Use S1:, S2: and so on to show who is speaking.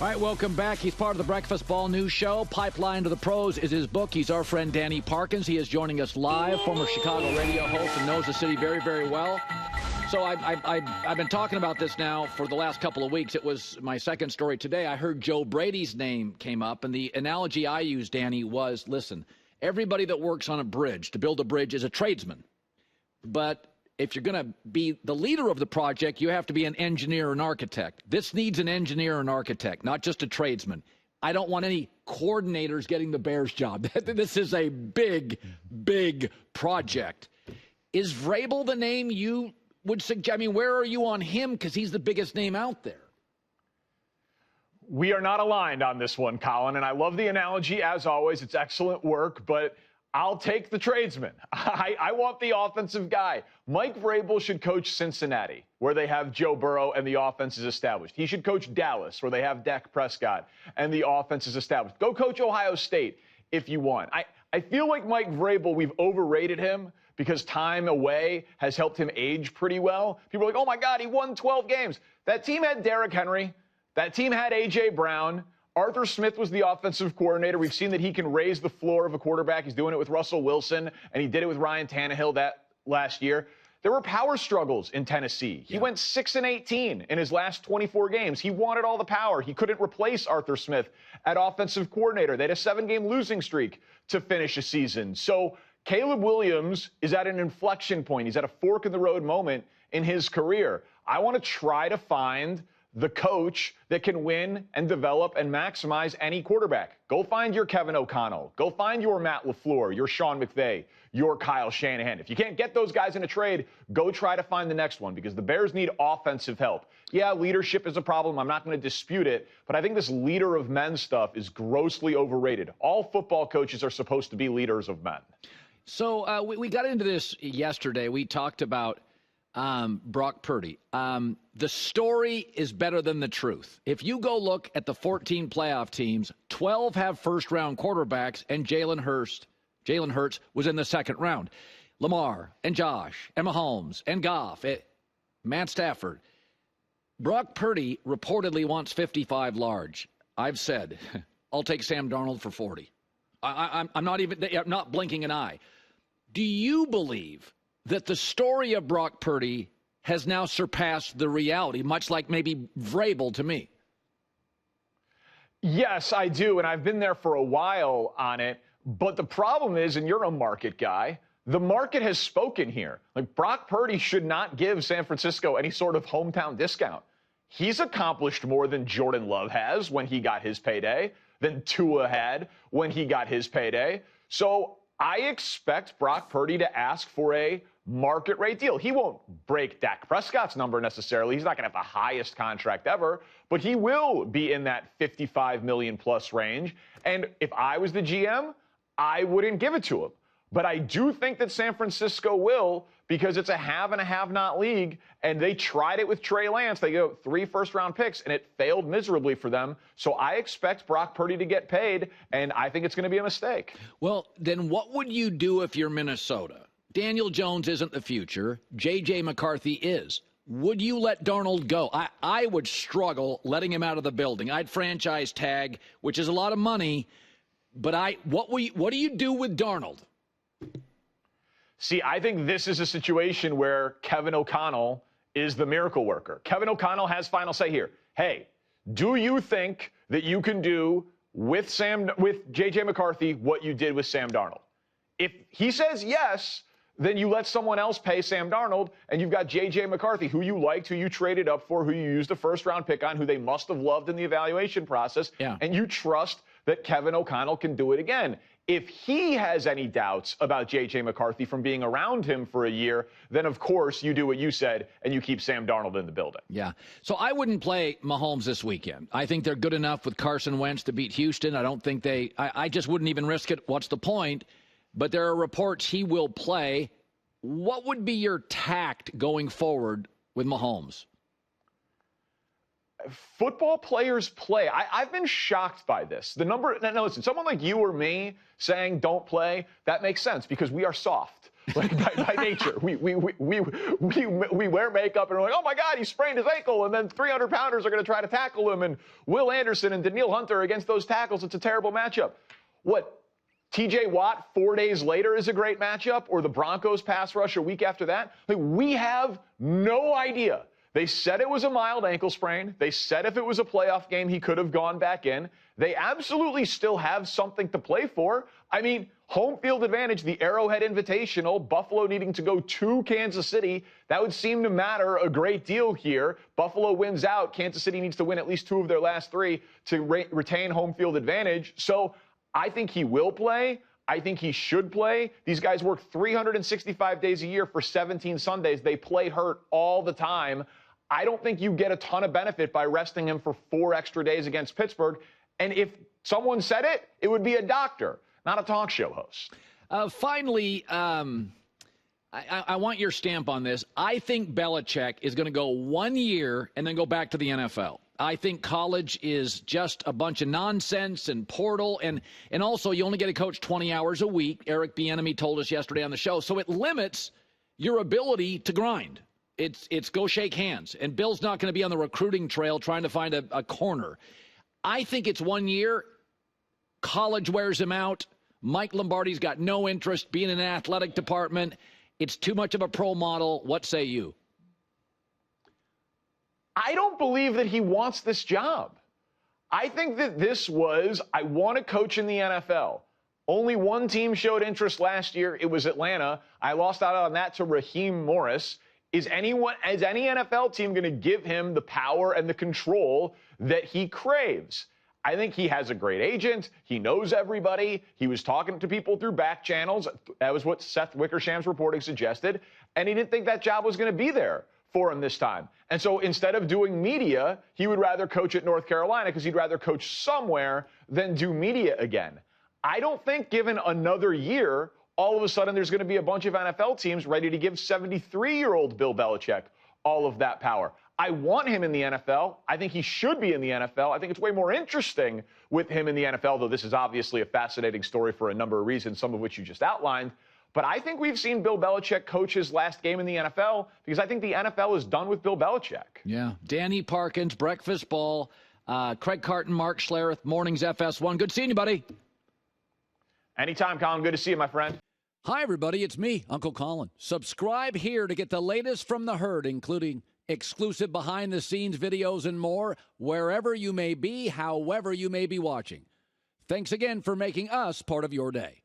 S1: All right, welcome back. He's part of the Breakfast Ball News Show. Pipeline to the Pros is his book. He's our friend Danny Parkins. He is joining us live, former Chicago radio host and knows the city very, very well. So I've been talking about this now for the last couple of weeks. It was my second story today. I heard Joe Brady's name came up, and the analogy I used, Danny, was, listen, everybody that works on a bridge, to build a bridge, is a tradesman. But if you're going to be the leader of the project, you have to be an engineer or an architect. This needs an engineer or an architect, not just a tradesman. I don't want any coordinators getting the Bears job. This is a big, big project. Is Vrabel the name you would suggest? I mean, where are you on him? Because he's the biggest name out there.
S2: We are not aligned on this one, Colin, and I love the analogy as always. It's excellent work, but I'll take the tradesman. I want the offensive guy. Mike Vrabel should coach Cincinnati, where they have Joe Burrow and the offense is established. He should coach Dallas, where they have Dak Prescott and the offense is established. Go coach Ohio State if you want. I feel like Mike Vrabel, we've overrated him because time away has helped him age pretty well. People are like, oh, my God, he won 12 games. That team had Derrick Henry. That team had A.J. Brown. Arthur Smith was the offensive coordinator. We've seen that he can raise the floor of a quarterback. He's doing it with Russell Wilson, and he did it with Ryan Tannehill that last year. There were power struggles in Tennessee. He went 6-18 in his last 24 games. He wanted all the power. He couldn't replace Arthur Smith at offensive coordinator. They had a 7-game losing streak to finish a season. So Caleb Williams is at an inflection point. He's at a fork-in-the-road moment in his career. I want to try to find the coach that can win and develop and maximize any quarterback. Go find your Kevin O'Connell. Go find your Matt LaFleur, your Sean McVay, your Kyle Shanahan. If you can't get those guys in a trade, go try to find the next one because the Bears need offensive help. Yeah, leadership is a problem. I'm not going to dispute it, but I think this leader of men stuff is grossly overrated. All football coaches are supposed to be leaders of men.
S1: So we got into this yesterday. We talked about Brock Purdy. The story is better than the truth. If you go look at the 14 playoff teams, 12 have first-round quarterbacks, and Jalen Hurts was in the second round. Lamar and Josh and Mahomes and Goff, Matt Stafford. Brock Purdy reportedly wants 55 large. I've said, I'll take Sam Darnold for 40. I'm not blinking an eye. Do you believe that the story of Brock Purdy has now surpassed the reality, much like maybe Vrabel to me?
S2: Yes, I do, and I've been there for a while on it. But the problem is, and you're a market guy, the market has spoken here. Like, Brock Purdy should not give San Francisco any sort of hometown discount. He's accomplished more than Jordan Love has when he got his payday, than Tua had when he got his payday. So I expect Brock Purdy to ask for a market rate deal. He won't break Dak Prescott's number necessarily. He's not going to have the highest contract ever, but he will be in that 55 million plus range. And if I was the GM, I wouldn't give it to him. But I do think that San Francisco will, because it's a have and a have-not league, and they tried it with Trey Lance. They go 3 first-round picks, and it failed miserably for them. So I expect Brock Purdy to get paid, and I think it's going to be a mistake.
S1: Well, then what would you do if you're Minnesota? Daniel Jones isn't the future. J.J. McCarthy is. Would you let Darnold go? I would struggle letting him out of the building. I'd franchise tag, which is a lot of money. But what do you do with Darnold?
S2: See, I think this is a situation where Kevin O'Connell is the miracle worker. Kevin O'Connell has final say here. Hey, do you think that you can do with J.J. McCarthy what you did with Sam Darnold? If he says yes, then you let someone else pay Sam Darnold, and you've got J.J. McCarthy, who you liked, who you traded up for, who you used a first-round pick on, who they must have loved in the evaluation process, and you trust that Kevin O'Connell can do it again. If he has any doubts about J.J. McCarthy from being around him for a year, then, of course, you do what you said, and you keep Sam Darnold in the building.
S1: Yeah. So I wouldn't play Mahomes this weekend. I think they're good enough with Carson Wentz to beat Houston. I don't think I just wouldn't even risk it. What's the point? But there are reports he will play. What would be your tact going forward with Mahomes?
S2: Football players play. I've been shocked by this. Listen, someone like you or me saying don't play, that makes sense because we are soft. Like by nature, we wear makeup and we're like, oh my God, he sprained his ankle, and then 300-pounders are going to try to tackle him, and Will Anderson and Daniil Hunter against those tackles. It's a terrible matchup. What? T.J. Watt 4 days later is a great matchup, or the Broncos pass rush a week after that? Like, we have no idea. They said it was a mild ankle sprain. They said if it was a playoff game, he could have gone back in. They absolutely still have something to play for. I mean, home field advantage, the Arrowhead Invitational, Buffalo needing to go to Kansas City, that would seem to matter a great deal here. Buffalo wins out. Kansas City needs to win at least 2 of their last 3 to retain home field advantage. So I think he will play. I think he should play. These guys work 365 days a year for 17 Sundays. They play hurt all the time. I don't think you get a ton of benefit by resting him for 4 extra days against Pittsburgh. And if someone said it, it would be a doctor, not a talk show host.
S1: Finally, I want your stamp on this. I think Belichick is going to go 1 year and then go back to the NFL. I think college is just a bunch of nonsense and portal. And also, you only get to coach 20 hours a week. Eric Bieniemy told us yesterday on the show. So it limits your ability to grind. It's go shake hands. And Bill's not going to be on the recruiting trail trying to find a corner. I think it's 1 year. College wears him out. Mike Lombardi's got no interest being in an athletic department. It's too much of a pro model. What say you?
S2: I don't believe that he wants this job. I think that this was, I want to coach in the NFL. Only one team showed interest last year. It was Atlanta. I lost out on that to Raheem Morris. Is any NFL team going to give him the power and the control that he craves? I think he has a great agent. He knows everybody. He was talking to people through back channels. That was what Seth Wickersham's reporting suggested. And he didn't think that job was going to be there for him this time. And so instead of doing media, he would rather coach at North Carolina because he'd rather coach somewhere than do media again. I don't think given another year, all of a sudden there's going to be a bunch of NFL teams ready to give 73-year-old Bill Belichick all of that power. I want him in the NFL. I think he should be in the NFL. I think it's way more interesting with him in the NFL, though this is obviously a fascinating story for a number of reasons, some of which you just outlined. But I think we've seen Bill Belichick coach his last game in the NFL because I think the NFL is done with Bill Belichick.
S1: Yeah. Danny Parkins, Breakfast Ball, Craig Carton, Mark Schlereth, Mornings FS1. Good seeing you, buddy.
S2: Anytime, Colin. Good to see you, my friend.
S1: Hi, everybody. It's me, Uncle Colin. Subscribe here to get the latest from the herd, including exclusive behind-the-scenes videos and more, wherever you may be, however you may be watching. Thanks again for making us part of your day.